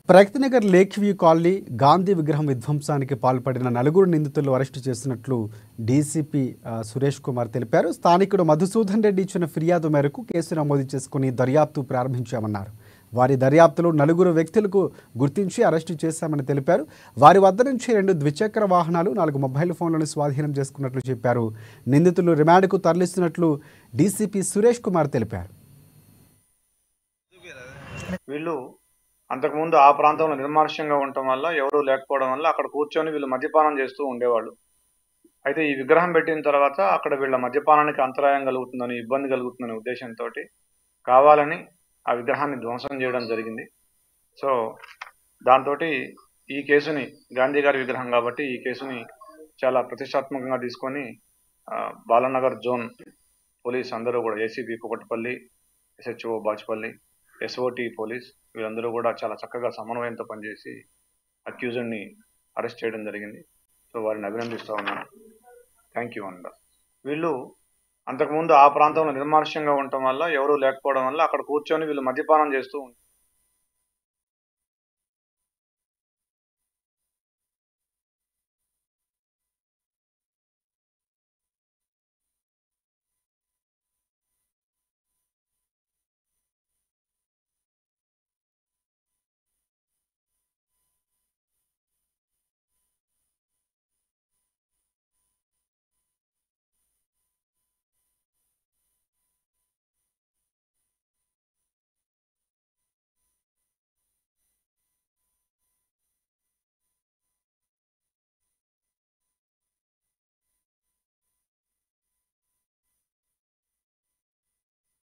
Pragathi Nagar lake view colony Gandhi విగ్రహం విధ్వంసానికి పాల్పడిన నలుగురు నిందితులను అరెస్టు చేసినట్లు డీసీపీ సురేష్ కుమార్ తెలిపారు. స్థానికుడు మధుసూదన్ రెడ్డి ఇచ్చిన ఫిర్యాదు మేరకు కేసు నమోదు చేసుకుని దర్యాప్తు ప్రారంభించామన్నారు. వారి దర్యాప్తులో నలుగురు వ్యక్తులకు గుర్తించి అరెస్టు చేశామని తెలిపారు. వారి వద్ద నుంచి 2 ద్విచక్ర వాహనాలు, 4 మొబైల్ ఫోన్లను స్వాధీనం చేసుకున్నట్లు చెప్పారు. నిందితులు రిమాండ్కు తరలిస్తున్నట్లు డీసీపీ సురేష్ కుమార్ తెలిపారు. అంతకుముందు ఆ ప్రాంతంలో నిర్మానుష్యంగా ఉండటం వల్ల ఎవరూ లేకపోవడం వల్ల అక్కడ కూర్చొని వీళ్ళు మద్యపానం చేస్తూ ఉండేవాళ్ళు. అయితే ఈ విగ్రహం పెట్టిన తర్వాత అక్కడ వీళ్ళ మద్యపానానికి అంతరాయం కలుగుతుందని, ఇబ్బంది కలుగుతుందనే ఉద్దేశంతో కావాలని ఆ విగ్రహాన్ని ధ్వంసం చేయడం జరిగింది. సో దాంతో ఈ కేసుని, గాంధీ గారి విగ్రహం కాబట్టి ఈ కేసుని చాలా ప్రతిష్టాత్మకంగా తీసుకొని బాలనగర్ జోన్ పోలీస్ అందరూ కూడా, ACP Kukatpally, SHO Bachupally, SOT police, వీళ్ళందరూ కూడా చాలా చక్కగా సమన్వయంతో పనిచేసి అక్యూజ్డ్ని అరెస్ట్ చేయడం జరిగింది. సో వారిని అభినందిస్తూ ఉన్నాను. థ్యాంక్ యూ అన్న. వీళ్ళు అంతకుముందు ఆ ప్రాంతంలో నిర్మానుష్యంగా ఉండటం వల్ల ఎవరూ లేకపోవడం వల్ల అక్కడ కూర్చొని వీళ్ళు మద్యపానం చేస్తూ